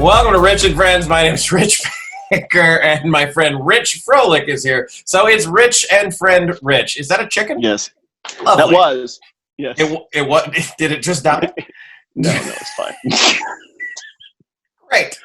Welcome to Rich and Friends. My name is Rich Baker, and my friend Rich Frohlich is here. So it's Rich and friend Rich. Is that a chicken? Yes. Lovely. That was. Yes. It what? Did it just die? No, it's fine. Great.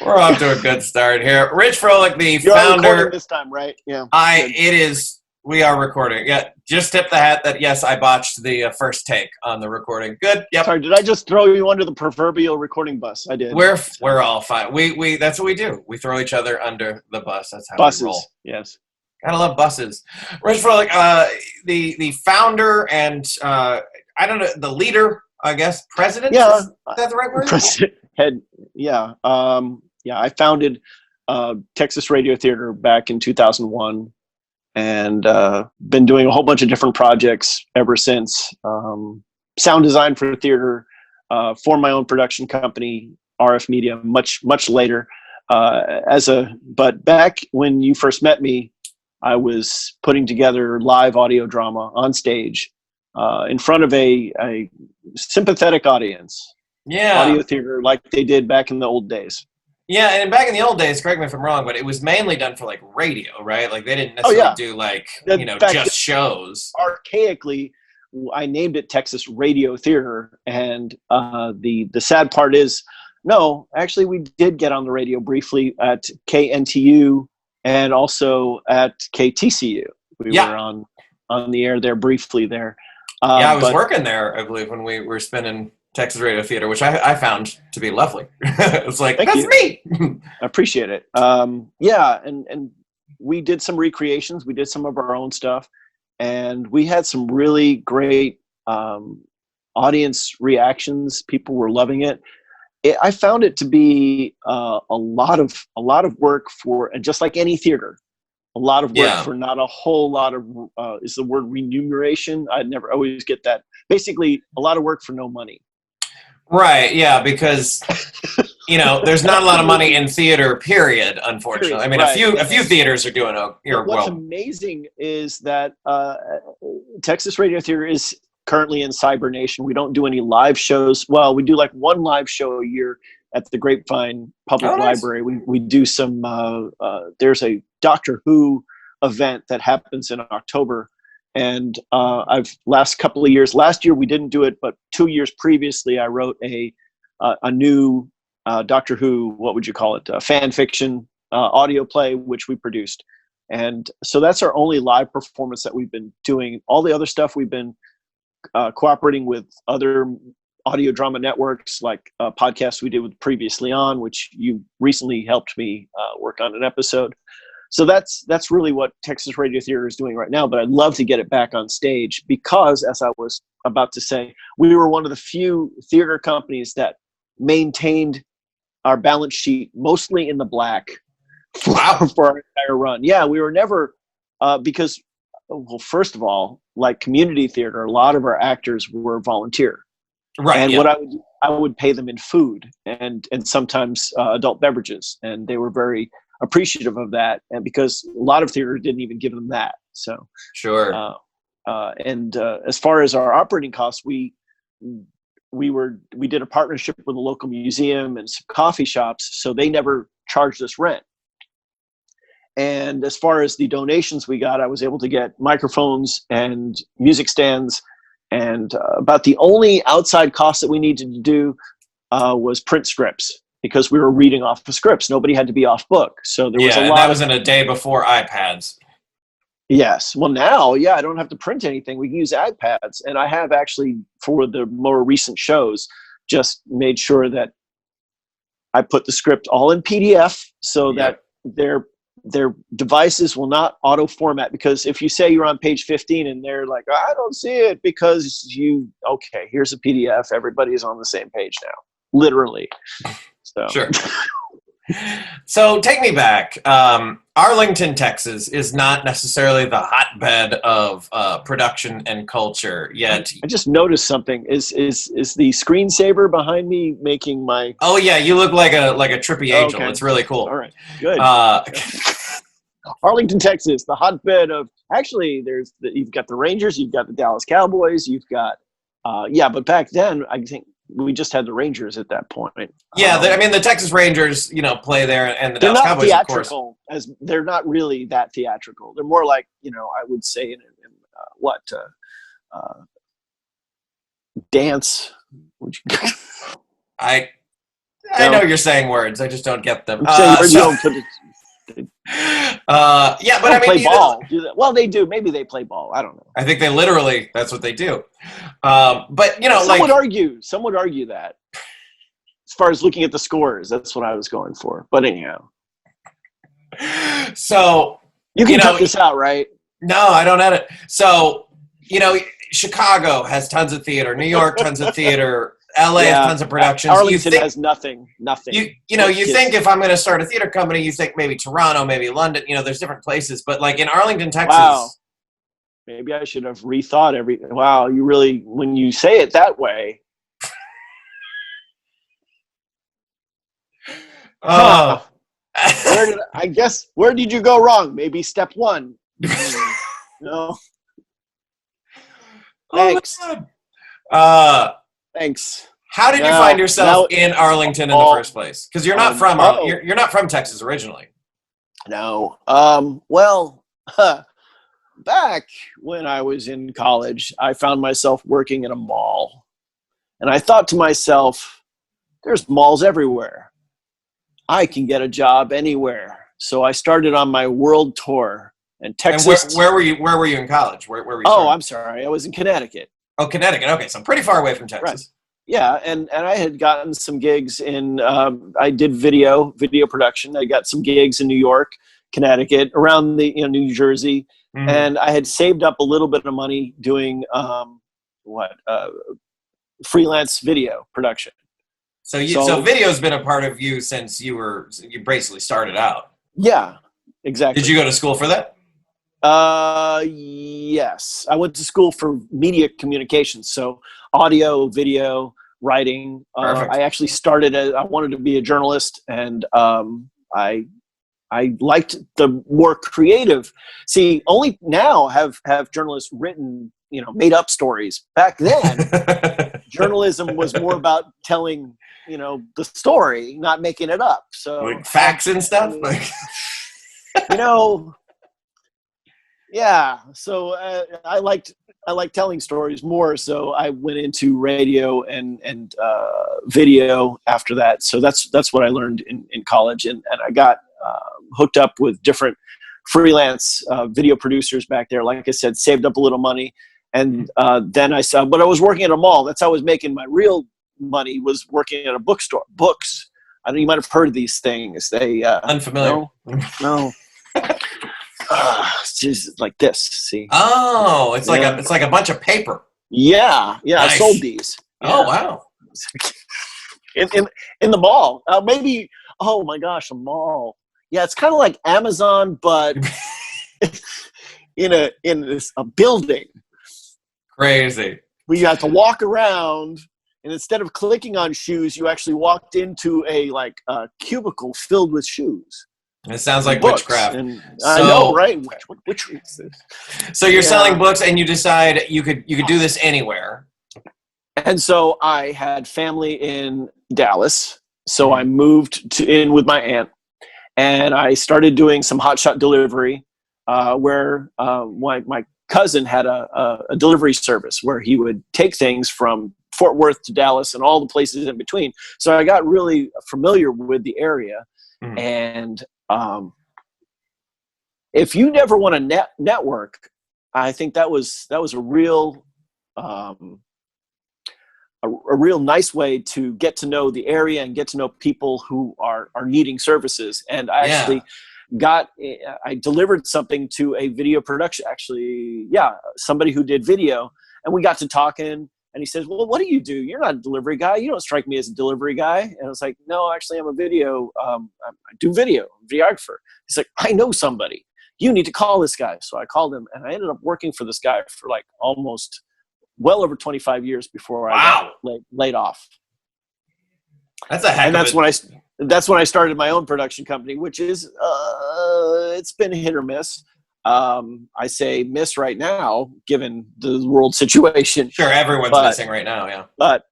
We're off to a good start here. Rich Frohlich, the You're founder. recording this time, right? Yeah. It is. We are recording. Yeah. Just tip the hat that yes, I botched the first take on the recording. Good. Yep. Sorry, did I just throw you under the proverbial recording bus? I did. We're all fine. We that's what we do. We throw each other under the bus. That's how we roll. Yes. Gotta love buses. Rich Frohlich, the founder and I don't know, the leader, I guess, president. Yeah. Is that the right word? President head. Yeah. I founded Texas Radio Theater back in 2001. And been doing a whole bunch of different projects ever since. Sound design for theater, for my own production company, RF Media, much later. But back when you first met me, I was putting together live audio drama on stage in front of a sympathetic audience. Yeah, audio theater like they did back in the old days. Yeah, and back in the old days, correct me if I'm wrong, but it was mainly done for like radio, right? Like they didn't necessarily do like, just shows. Archaically, I named it Texas Radio Theater, and the sad part is, no, actually we did get on the radio briefly at KNTU and also at KTCU. We were on the air there briefly there. I was working there, I believe, when we were spinning Texas Radio Theater, which I found to be lovely. It's like, that's me. I appreciate it. And we did some recreations. We did some of our own stuff. And we had some really great audience reactions. People were loving it. I found it to be a lot of work for, and just like any theater, a lot of work for not a whole lot of, is the word remuneration? I never always get that. Basically, a lot of work for no money. Right, yeah, because there's not a lot of money in theater, period, unfortunately. I mean, a few theaters are doing What's amazing is that Texas Radio Theater is currently in Cybernation. We don't do any live shows. Well, we do like one live show a year at the Grapevine Public Library. We do some there's a Doctor Who event that happens in October. And last couple of years, last year we didn't do it, but 2 years previously, I wrote a new Doctor Who, what would you call it, fan fiction audio play, which we produced. And so that's our only live performance that we've been doing. All the other stuff we've been cooperating with other audio drama networks, like podcasts we did with Previously On, which you recently helped me work on an episode. So that's really what Texas Radio Theater is doing right now, but I'd love to get it back on stage because, as I was about to say, we were one of the few theater companies that maintained our balance sheet mostly in the black for our entire run. Yeah, we were never, because, well, first of all, like community theater, a lot of our actors were volunteer. Right. And what I would pay them in food and sometimes adult beverages, and they were very appreciative of that, and because a lot of theater didn't even give them that. So sure. As far as our operating costs, we did a partnership with a local museum and some coffee shops, so they never charged us rent. And as far as the donations we got, I was able to get microphones and music stands, and about the only outside cost that we needed to do was print scripts, because we were reading off of scripts. Nobody had to be off book. So there was a lot. That was in a day before iPads. Yes. Well, now, I don't have to print anything. We can use iPads. And I have actually, for the more recent shows, just made sure that I put the script all in PDF so that their devices will not auto format. Because if you say you're on page 15 and they're like, I don't see it because here's a PDF. Everybody's on the same page now. Literally. So. Sure. So take me back. Arlington, Texas is not necessarily the hotbed of production and culture yet. I just noticed something. Is the screensaver behind me making my? Oh yeah, you look like a trippy angel. Okay. It's really cool. All right, good. Arlington, Texas, the hotbed of actually. You've got the Rangers, you've got the Dallas Cowboys, you've got but back then I think we just had the Rangers at that point. Yeah, I mean the Texas Rangers, play there, and the They're Dallas not Cowboys, of course. theatrical, as they're not really that theatrical. They're more like, I would say dance. I know you're saying words. I just don't get them. I'm saying words you don't put it. Yeah, but I mean, play ball. Do that. Well, they do. Maybe they play ball. I don't know. I think they literally, that's what they do. But some would argue that, as far as looking at the scores, that's what I was going for. But anyhow, so you can cut this out, right? No, I don't edit. So Chicago has tons of theater. New York, tons of theater. LA has tons of productions. Arlington has nothing. You think if I'm going to start a theater company, you think maybe Toronto, maybe London. There's different places, but like in Arlington, Texas. Wow. Maybe I should have rethought everything. Wow, you really, when you say it that way. Oh. Where did you go wrong? Maybe step one. No. Thanks. Thanks. How did you find yourself in Arlington in the first place? Because you're not from you're not from Texas originally. No. Back when I was in college, I found myself working in a mall, and I thought to myself, "There's malls everywhere. I can get a job anywhere." So I started on my world tour. And Texas. And where were you in college? Where were you? Oh, I'm sorry. I was in Connecticut. Oh, Connecticut. Okay, so pretty far away from Texas. Right. Yeah, and I had gotten some gigs in. I did video production. I got some gigs in New York, Connecticut, around the New Jersey, and I had saved up a little bit of money doing freelance video production. So video's been a part of you since you basically started out. Yeah, exactly. Did you go to school for that? Yes. I went to school for media communications, so audio, video, writing. I actually started I wanted to be a journalist, and I liked the more creative. See, only now have journalists written, made up stories. Back then, journalism was more about telling, the story, not making it up. So like facts and stuff. Yeah, so I liked telling stories more, so I went into radio and video after that. So that's what I learned in college, and I got hooked up with different freelance video producers back there. Like I said, saved up a little money, and then I saw. But I was working at a mall. That's how I was making my real money. Was working at a bookstore. Books. I know you might have heard of these things. They unfamiliar. No. It's just like this. See? Oh, it's like a bunch of paper. Yeah. Nice. I sold these. Yeah. Oh wow! in the mall, maybe. Oh my gosh, a mall. Yeah, it's kind of like Amazon, but in a building. Crazy. Where you have to walk around, and instead of clicking on shoes, you actually walked into a cubicle filled with shoes. It sounds like witchcraft. I know, right? Which is this? So you're selling books, and you decide you could do this anywhere. And so I had family in Dallas, so I moved in with my aunt, and I started doing some hotshot delivery, where my cousin had a delivery service where he would take things from Fort Worth to Dallas and all the places in between. So I got really familiar with the area, and if you never want to network, I think that was a real real nice way to get to know the area and get to know people who are needing services. And I actually I delivered something to a video production, somebody who did video, and we got to talking. And he says, "Well, what do you do? You're not a delivery guy. You don't strike me as a delivery guy." And I was like, "No, actually, I'm a video. I do video, videographer." He's like, "I know somebody. You need to call this guy." So I called him, and I ended up working for this guy for almost well over 25 years before I got laid off. That's a heck and of that's when I started my own production company, which is it's been hit or miss. I say miss right now, given the world situation. Sure, everyone's missing right now. Yeah. But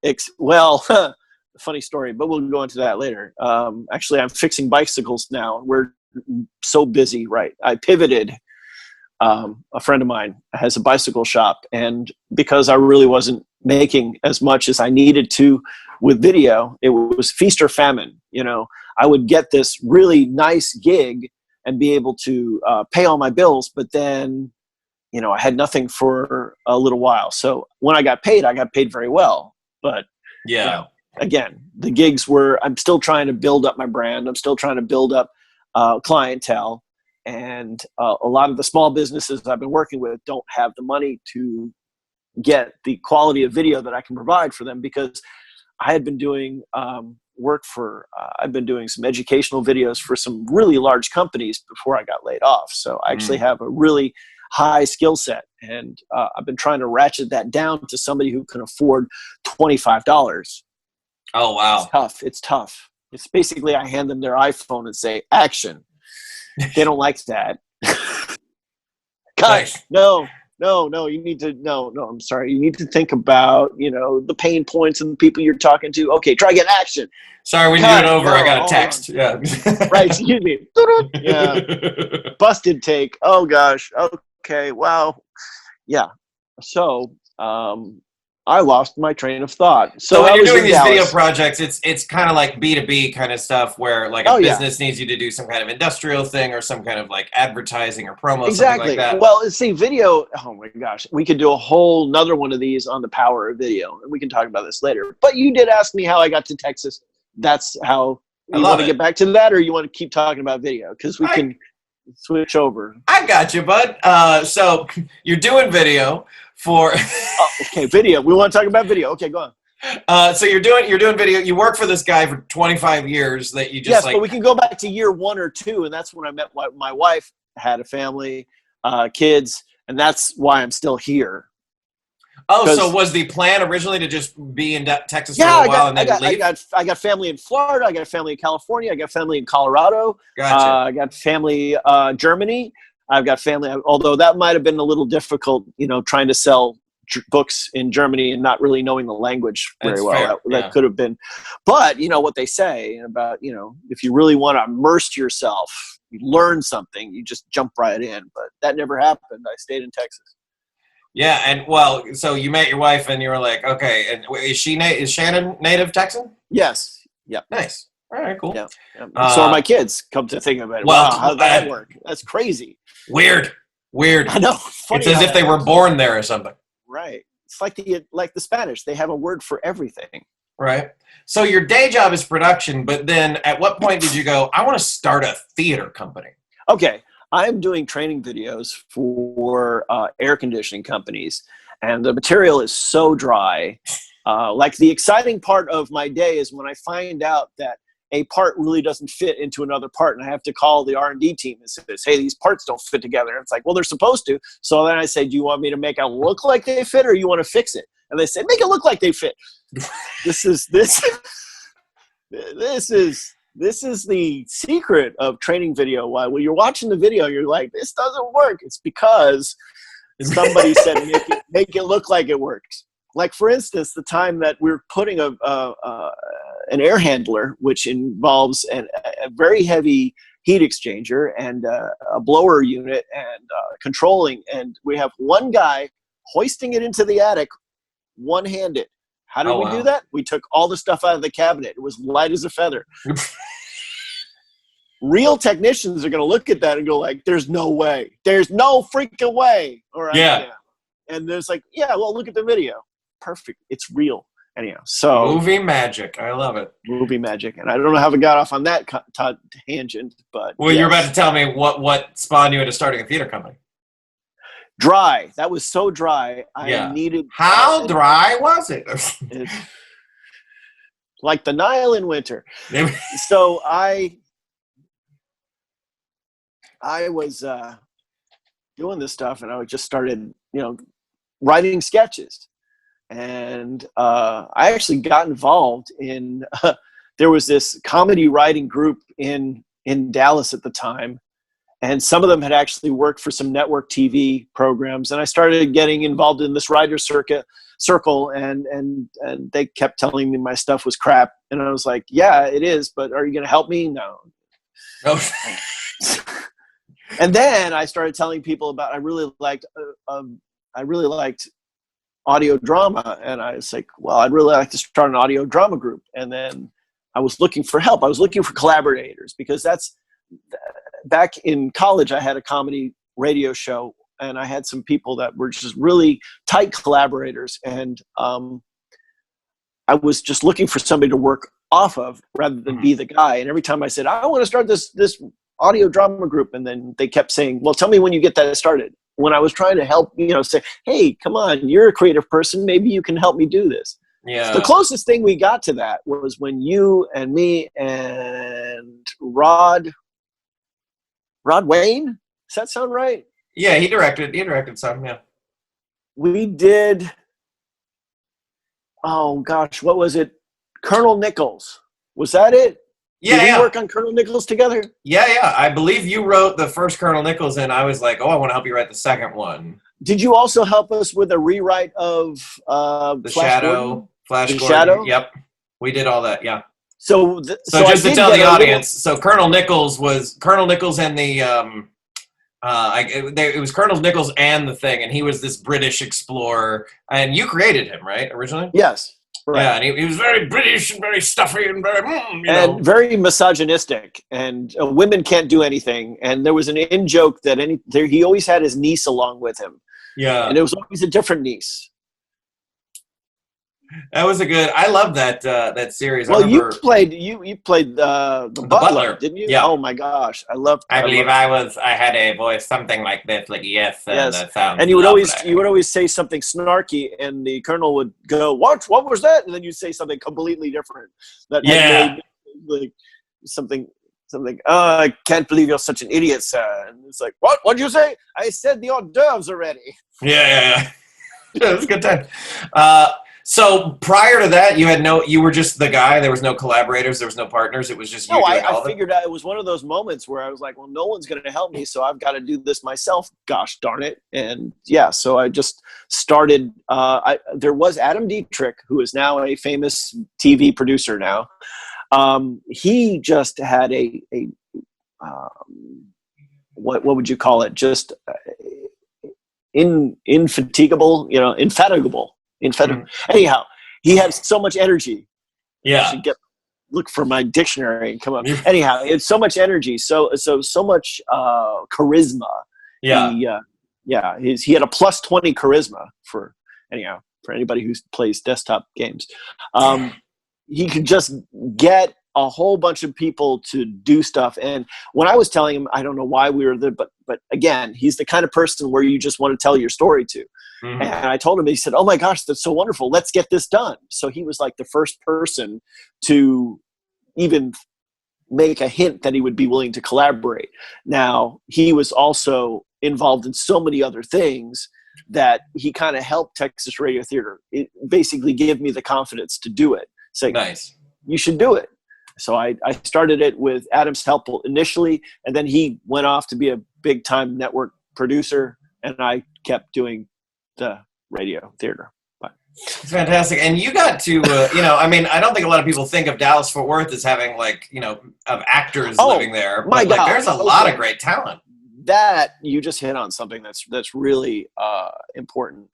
funny story, but we'll go into that later. Actually, I'm fixing bicycles now. We're so busy, right? I pivoted. A friend of mine has a bicycle shop, and because I really wasn't making as much as I needed to with video, it was feast or famine. I would get this really nice gig and be able to pay all my bills, but then, I had nothing for a little while. So when I got paid very well. But again, the gigs I'm still trying to build up my brand. I'm still trying to build up clientele. And a lot of the small businesses I've been working with don't have the money to get the quality of video that I can provide for them, because I had been doing I've been doing some educational videos for some really large companies before I got laid off. So I actually have a really high skill set, and I've been trying to ratchet that down to somebody who can afford $25. Oh, wow. It's tough. It's basically, I hand them their iPhone and say, action. They don't like that. Guys, no, you need to, I'm sorry. You need to think about, the pain points and the people you're talking to. Okay, try again, action. Sorry, we need it over. I got a text. Yeah. Right, excuse me. Yeah. Busted take. Oh, gosh. Okay, wow. Yeah. So, I lost my train of thought. So when you're doing these video projects, it's kind of like B2B kind of stuff where like a business needs you to do some kind of industrial thing or some kind of like advertising or promo, something like that. Well, see, video, oh my gosh, we could do a whole nother one of these on the power of video, and we can talk about this later. But you did ask me how I got to Texas. That's how you want to get back to that, or you want to keep talking about video? Because we can switch over. I got you, bud. So you're doing video for okay, video. We want to talk about video. Okay, go on. So you're doing video. You work for this guy for 25 years that you just but we can go back to year 1 or 2, and that's when I met my wife, had a family, kids, and that's why I'm still here. Oh, so was the plan originally to just be in Texas for a while and then leave? I got family in Florida. I got family in California. I got family in Colorado. Gotcha. I got family Germany. I've got family, although that might have been a little difficult, trying to sell books in Germany and not really knowing the language very well. That could have been. But, what they say about, if you really want to immerse yourself, you learn something, you just jump right in. But that never happened. I stayed in Texas. Yeah, and so you met your wife and you were like, okay, and is Shannon native Texan? Yes. Yeah. Nice. All right, cool. Yeah. So are my kids, come to think of it. Well, wow, how did that work? That's crazy. Weird. I know. It's as if they were born there or something. Right. It's like the Spanish. They have a word for everything. Right. So your day job is production, but then at what point did you go, I want to start a theater company? Okay. I'm doing training videos for air conditioning companies, and the material is so dry. Like the exciting part of my day is when I find out that a part really doesn't fit into another part, and I have to call the R&D team and says, hey, these parts don't fit together. And it's like, well, they're supposed to. So then I say, do you want me to make it look like they fit, or you want to fix it? And they say, make it look like they fit. This is the secret of training video. Why, when you're watching the video, you're like, this doesn't work. It's because somebody said, make it look like it works. Like, for instance, the time that we're putting an air handler, which involves a very heavy heat exchanger and a blower unit and controlling, and we have one guy hoisting it into the attic one-handed. How did we do that? We took all the stuff out of the cabinet. It was light as a feather. Real technicians are going to look at that and go like, there's no way. There's no freaking way. All right. Yeah. And there's like, yeah, well, look at the video. Perfect. It's real. Anyhow, so movie magic. I love it. Movie magic. And I don't know how we got off on that tangent, but you're about to tell me what spawned you into starting a theater company. Dry. That was so dry. I needed. How dry was it? Like the Nile in winter. So I was doing this stuff, and I just started, writing sketches. And I actually got involved in there was this comedy writing group in Dallas at the time, and some of them had actually worked for some network TV programs. And I started getting involved in this writer circle, and they kept telling me my stuff was crap. And I was like, yeah, it is, but are you going to help me? No. Oh. And then I started telling people about, I really liked audio drama. And I was like, well, I'd really like to start an audio drama group. And then I was looking for help. I was looking for collaborators, because back in college, I had a comedy radio show, and I had some people that were just really tight collaborators. And I was just looking for somebody to work off of rather than be the guy. And every time I said, I want to start this audio drama group, and then they kept saying, well, tell me when you get that started. When I was trying to help, say, hey, come on, you're a creative person. Maybe you can help me do this. Yeah. So the closest thing we got to that was when you and me and Rod Wayne, does that sound right? Yeah, he directed some, yeah. We did, oh gosh, what was it? Colonel Nichols. Was that it? Yeah, Did we work on Colonel Nichols together? Yeah. I believe you wrote the first Colonel Nichols, and I was like, oh, I want to help you write the second one. Did you also help us with a rewrite of The Flash Shadow? Gordon? Flash The Gordon. Shadow? Yep. We did all that, yeah. So just to tell the audience, so Colonel Nichols and the it was Colonel Nichols and the Thing, and he was this British explorer, and you created him, right, originally? Yes. Right. Yeah, and he was very British and very stuffy and very, very misogynistic, and women can't do anything. And there was an in-joke that he always had his niece along with him. Yeah. And it was always a different niece. That was I love that series. Well, you played the butler, didn't you? Yeah. Oh my gosh, I loved. I believe I had a voice something like this, like yes, and that sounds. And you would lovely. always say something snarky, and the colonel would go, "What was that?" And then you'd say something completely different. That made, like something. I can't believe you're such an idiot, sir. And it's like, what? What'd you say? I said the hors d'oeuvres already. Yeah. It was a good time. So prior to that, you were just the guy. There was no collaborators. There was no partners. It was just you doing all of it. I figured out it was one of those moments where I was like, well, no one's going to help me, so I've got to do this myself. Gosh darn it. And yeah, so I just started. There was Adam Dietrich, who is now a famous TV producer now. He just had what would you call it? Just infatigable, infatigable. Anyhow, he had so much energy. Yeah. I should look for my dictionary and come up. Anyhow, he had so much energy, so much charisma. Yeah. He had a plus 20 charisma for anybody who plays desktop games. He could just get a whole bunch of people to do stuff. And when I was telling him, I don't know why we were there, but again, he's the kind of person where you just want to tell your story to. Mm-hmm. And I told him, he said, oh my gosh, that's so wonderful. Let's get this done. So he was like the first person to even make a hint that he would be willing to collaborate. Now, he was also involved in so many other things that he kind of helped Texas Radio Theater. It basically gave me the confidence to do it. Say, nice. You should do it. So I started it with Adam's help initially, and then he went off to be a big-time network producer, and I kept doing the radio theater. It's fantastic. And you got to, I don't think a lot of people think of Dallas-Fort Worth as having, of actors living there. My God. There's a lot of great talent. That, you just hit on something that's really important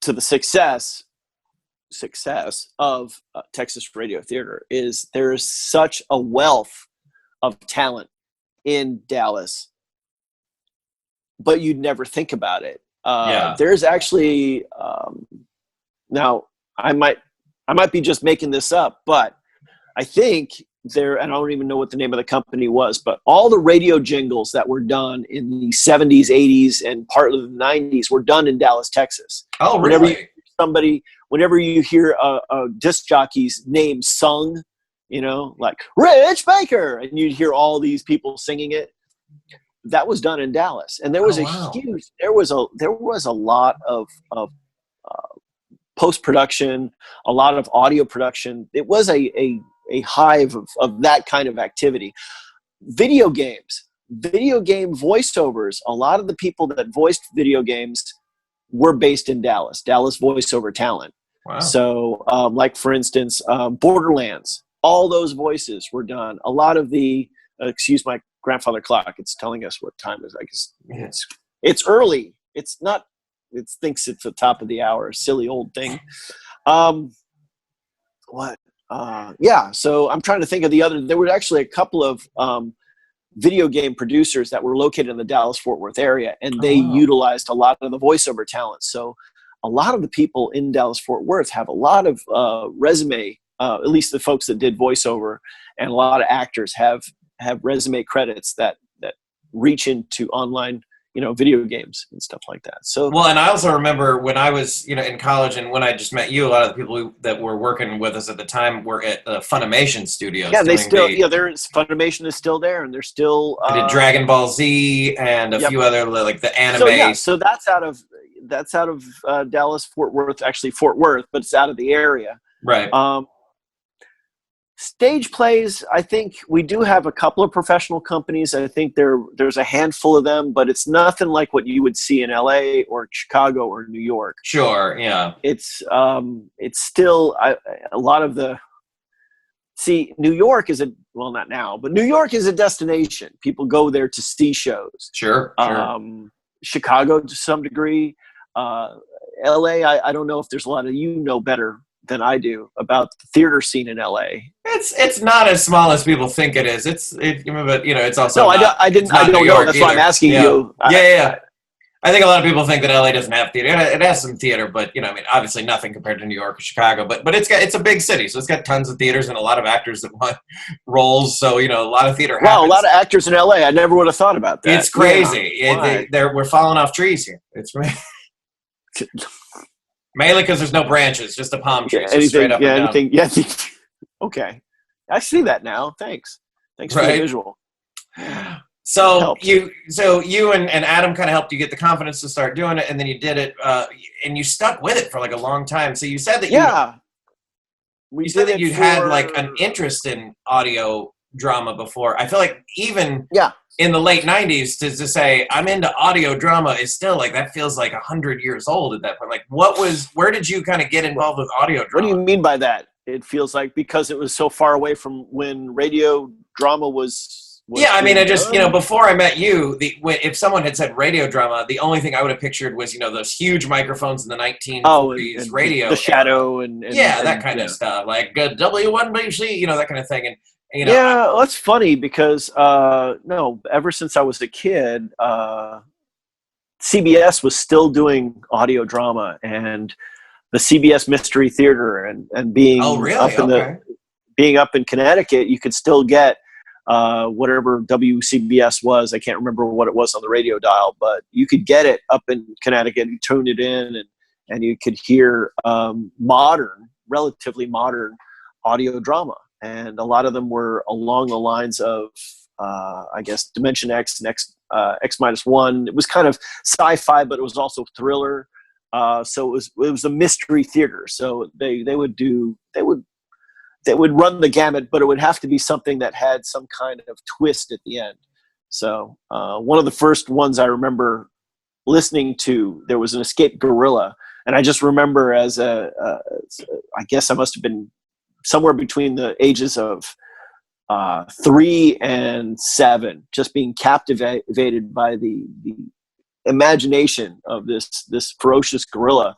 to the success of Texas Radio Theater. Is there is such a wealth of talent in Dallas, but you'd never think about it. There's actually now I might be just making this up, but I think and I don't even know what the name of the company was, but all the radio jingles that were done in the 70s, 80s, and part of the 90s were done in Dallas, Texas. Oh, really? Whenever you hear a disc jockey's name sung, like Rich Baker, and you'd hear all these people singing it, that was done in Dallas. And there was there was a lot of post-production, a lot of audio production. It was a hive of that kind of activity. Video games. video game voiceovers, a lot of the people that voiced video games were based in Dallas voiceover talent. Wow. So like, for instance, Borderlands, all those voices were done. A lot of the, excuse my grandfather clock, it's telling us what time it is. I guess it's early. It's not, it thinks it's the top of the hour, silly old thing. So I'm trying to think of the other, there were actually a couple of video game producers that were located in the Dallas-Fort Worth area, and they utilized a lot of the voiceover talent. So a lot of the people in Dallas-Fort Worth have a lot of resume, at least the folks that did voiceover, and a lot of actors have resume credits that reach into online, video games and stuff like that. So, well, and I also remember when I was, in college, and when I just met you, a lot of the people that were working with us at the time were at Funimation Studios. Yeah, Funimation is still there, and they're still. I did Dragon Ball Z and a few other, like, the anime. So that's out of Dallas, Fort Worth, actually Fort Worth, but it's out of the area. Right. Stage plays, I think we do have a couple of professional companies. I think there's a handful of them, but it's nothing like what you would see in LA or Chicago or New York. Sure, yeah. It's still a lot of the. See, New York is not now, but New York is a destination. People go there to see shows. Sure. Chicago to some degree. LA, I don't know if there's a lot of better than I do about the theater scene in LA. It's not as small as people think it is. But it's also. No, I don't know. That's why I'm asking you. Yeah. I think a lot of people think that LA doesn't have theater. It has some theater, but obviously nothing compared to New York or Chicago. But it's a big city, so it's got tons of theaters and a lot of actors that want roles. So a lot of theater. Wow, a lot of actors in LA. I never would have thought about that. It's crazy. We're falling off trees here. It's mainly because there's no branches, just a palm tree. So straight up and down. Yeah. Okay, I see that now. Thanks for the visual. So you and Adam kind of helped you get the confidence to start doing it, and then you did it, and you stuck with it for like a long time. So you said that you had like an interest in audio drama before. I feel like even in the late 90s to say I'm into audio drama is still like, that feels like 100 years old at that point. Like, where did you kind of get involved with audio drama? What do you mean by that? It feels like because it was so far away from when radio drama was I mean, I just, before I met you, if someone had said radio drama, the only thing I would have pictured was, those huge microphones in the 1940s radio. The Shadow and that kind of stuff, like W1BC, that kind of thing. And, that's funny because, ever since I was a kid, CBS was still doing audio drama, and the CBS Mystery Theater and being being up in Connecticut, you could still get whatever WCBS was. I can't remember what it was on the radio dial, but you could get it up in Connecticut. You tuned it in, and you could hear relatively modern audio drama. And a lot of them were along the lines of, I guess, Dimension X and X-1. It was kind of sci-fi, but it was also thriller. So it was a mystery theater. So they would run the gamut, but it would have to be something that had some kind of twist at the end. So one of the first ones I remember listening to, there was an escaped gorilla. And I just remember I guess I must have been somewhere between the ages of 3 and 7, just being captivated by the imagination of this ferocious gorilla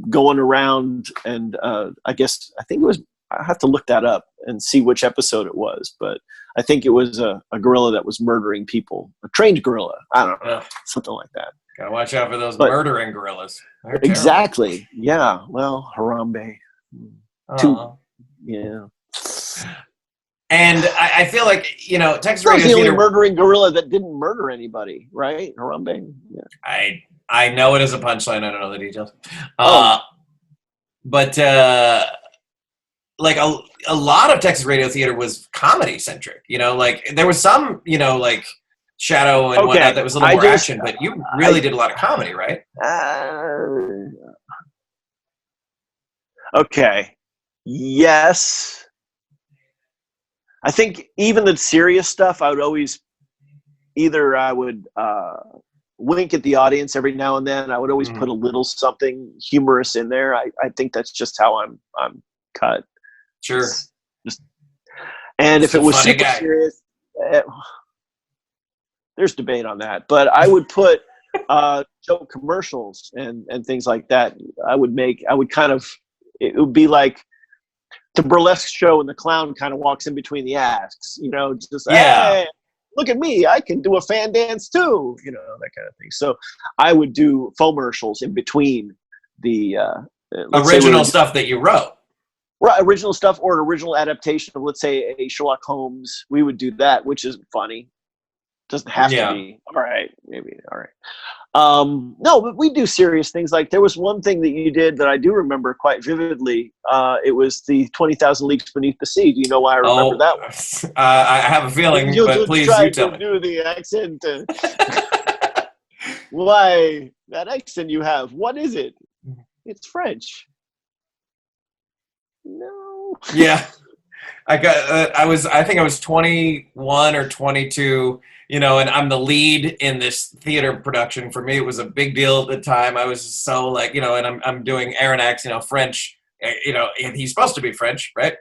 going around. And I have to look that up and see which episode it was, but I think it was a gorilla that was murdering people, a trained gorilla. I don't know, something like that. Gotta watch out for those murdering gorillas. Exactly. Yeah. Well, Harambe. Yeah. And I feel like, Texas Radio the only murdering gorilla that didn't murder anybody, right? Harambe. Yeah. I know it is a punchline. I don't know the details. But like a lot of Texas radio theater was comedy centric. Like there was some, like Shadow and whatnot that was a little more action, but you really did a lot of comedy, right? Okay. Yes. I think even the serious stuff, I would always either I would wink at the audience every now and then. I would always put a little something humorous in there. I think that's just how I'm cut. Sure. And if it was super serious, there's debate on that. But I would put joke commercials and things like that. It would be like the burlesque show and the clown kind of walks in between the acts, just, hey, look at me, I can do a fan dance too, that kind of thing. So I would do fomercials in between the original stuff that you wrote. Right, original stuff or an original adaptation of, let's say, a Sherlock Holmes. We would do that, which isn't funny. Doesn't have to be. All right, maybe. All right. No, but we do serious things. Like there was one thing that you did that I do remember quite vividly. It was the 20,000 Leagues Beneath the Sea. Do you know why I remember that one? I have a feeling, but please you tell me. Do the accent. Why that accent you have? What is it? It's French. No. Yeah. I think I was 21 or 22, and I'm the lead in this theater production. For me, it was a big deal at the time. I was so like, and I'm doing Aronnax, French, and he's supposed to be French, right?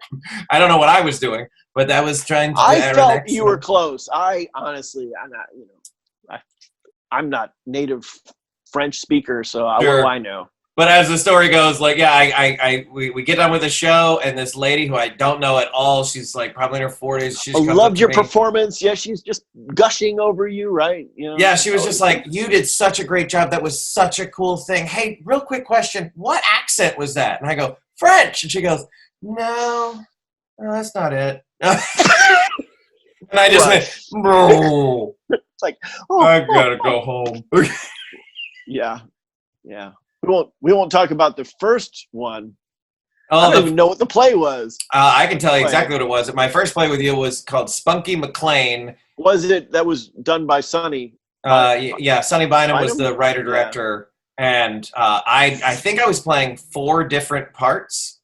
I don't know what I was doing, but that was trying to do I felt you were close. I'm not, I'm not native French speaker, so what do I know? But as the story goes, like, we get done with the show, and this lady who I don't know at all, she's like probably in her 40s. She loved your performance. Yeah, she's just gushing over you, right? Yeah, she was just like, you did such a great job. That was such a cool thing. Hey, real quick question. What accent was that? And I go, French. And she goes, no, that's not it. And I just went, bro. It's like, I gotta go home. Yeah. We won't talk about the first one. I don't even know what the play was. I can tell you exactly what it was. My first play with you was called Spunky McLean. Was it? That was done by Sonny. Sonny Bynum was the writer-director. Yeah. And I think I was playing 4 different parts.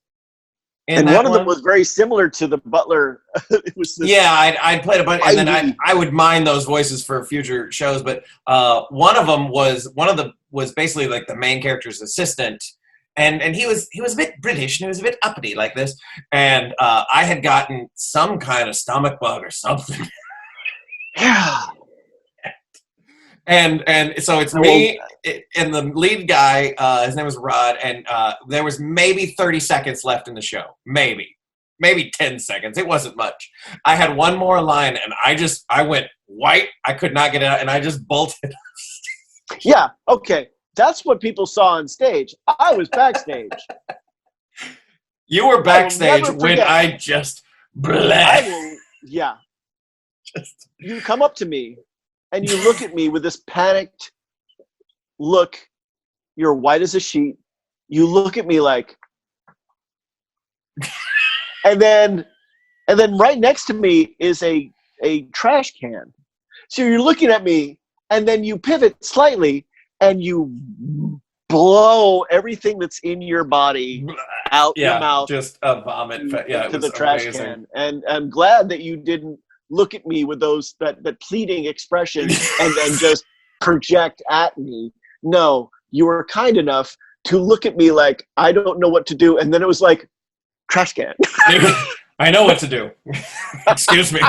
And one of them was very similar to the Butler. It was I'd played a bunch, and then I would mine those voices for future shows. But one of them was basically like the main character's assistant, and he was a bit British and he was a bit uppity like this. And I had gotten some kind of stomach bug or something. Yeah. And so it's me and the lead guy, his name was Rod, and there was maybe 30 seconds left in the show. Maybe 10 seconds. It wasn't much. I had one more line, and I went white. I could not get it out, and I just bolted. Yeah, okay. That's what people saw on stage. I was backstage. You were backstage when I just bled. You come up to me, and you look at me with this panicked look. You're white as a sheet. You look at me like, and then right next to me is a trash can. So you're looking at me, and then you pivot slightly, and you blow everything that's in your body out your mouth. Just a vomit. To the trash can. And I'm glad that you didn't look at me with that pleading expression and then just project at me. No, you were kind enough to look at me like, I don't know what to do. And then it was like, trash can. I know what to do. Excuse me.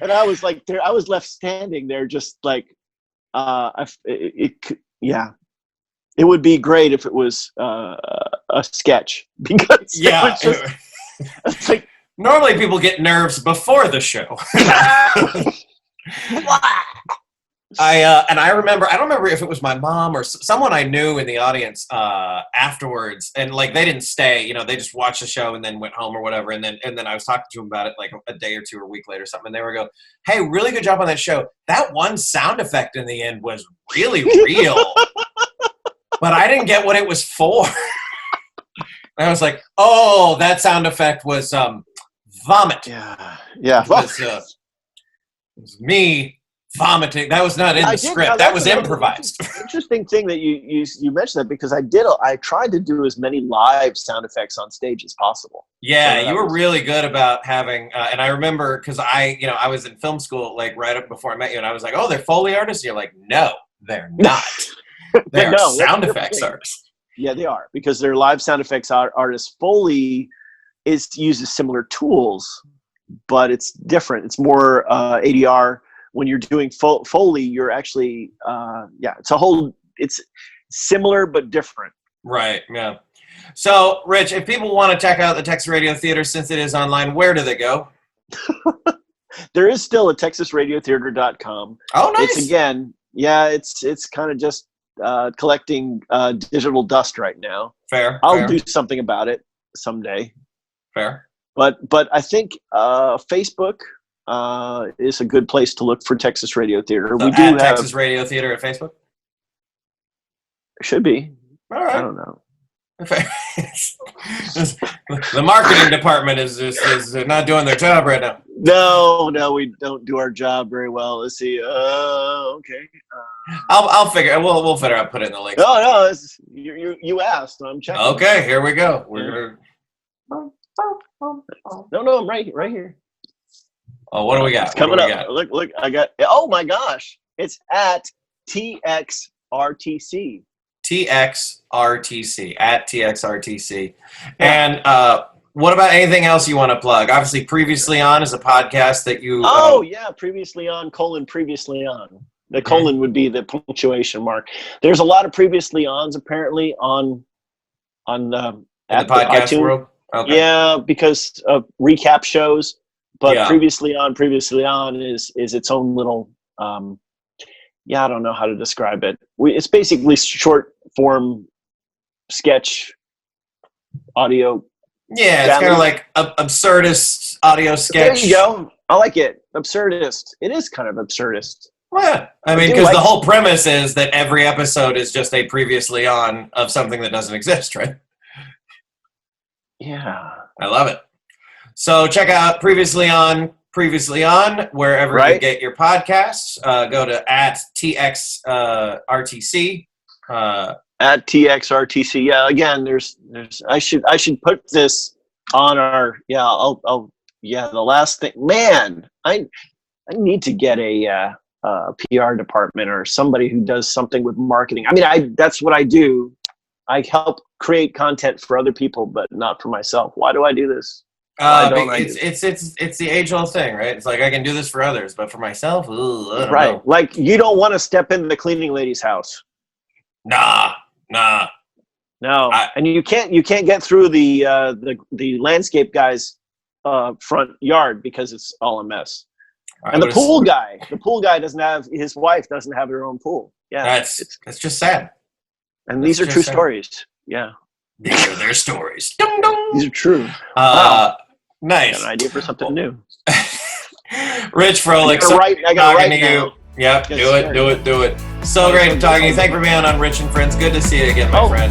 And I was like, I was left standing there just like, it would be great if it was a sketch, because it's like, normally people get nerves before the show. I don't remember if it was my mom or someone I knew in the audience afterwards, and like they didn't stay, they just watched the show and then went home or whatever, and then I was talking to them about it like a day or two or a week later or something, and they were go, "Hey, really good job on that show. That one sound effect in the end was really real, but I didn't get what it was for." And I was like, "Oh, that sound effect was vomit." Yeah. It was me vomiting. That was not in the script. That was improvised. Interesting thing that you mentioned that, because I tried to do as many live sound effects on stage as possible. Yeah, so you were really good about having, and I remember because I was in film school like right up before I met you, and I was like, oh, they're Foley artists? And you're like, no, they're not. They're sound effects artists. Yeah, they are, because they're live sound effects artists. Foley uses similar tools, but it's different. It's more ADR. When you're doing Foley, you're actually, it's similar but different. Right, yeah. So, Rich, if people want to check out the Texas Radio Theater, since it is online, where do they go? There is still a texasradiotheater.com. Oh, nice. It's kind of just collecting digital dust right now. Fair. I'll do something about it someday. Fair. But I think Facebook is a good place to look for Texas Radio Theater. So we do have Texas Radio Theater at Facebook. Should be. All right. I don't know. The marketing department is not doing their job right now. No, we don't do our job very well. Let's see. Okay. I'll figure. We'll figure out. Put it in the link. No. You asked. So I'm checking. Okay, here we go. We're gonna. No, I'm right here. Oh, what do we got? It's coming up. Look, I got. Oh my gosh! It's at TXRTC. TXRTC at TXRTC. And what about anything else you want to plug? Obviously, Previously On is a podcast that you. Previously On : previously on. The colon would be the punctuation mark. There's a lot of previously ons apparently on the podcast world. Okay. Yeah, because of recap shows. But Previously On is its own little. I don't know how to describe it. It's basically short form sketch audio. Yeah, it's kind of like absurdist audio sketch. There you go. I like it. Absurdist. It is kind of absurdist. Yeah. I mean, because the whole premise is that every episode is just a previously on of something that doesn't exist, right? Yeah. I love it. So check out Previously On, wherever you get your podcasts. Go to at TXRTC. At TXRTC. Yeah, again, there's I should put this on our the last thing. Man, I need to get a PR department or somebody who does something with marketing. I mean, that's what I do. I help create content for other people, but not for myself. Why do I do this? It's the age-old thing, right? It's like I can do this for others, but for myself, I don't know. Like you don't want to step into the cleaning lady's house. Nah. No, and you can't get through the landscape guy's front yard because it's all a mess. And the pool guy his wife doesn't have her own pool. Yeah, that's just sad. And these are true stories. Yeah, these are their stories. Dum, dum. These are true. Nice. Got an idea for something new. Rich Frohlich. I got to write now. Yep, do it. So great talking to you. Thank you for being on Rich and Friends. Good to see you again, my friend.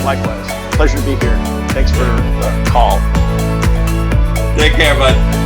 Likewise. Pleasure to be here. Thanks for the call. Take care, bud.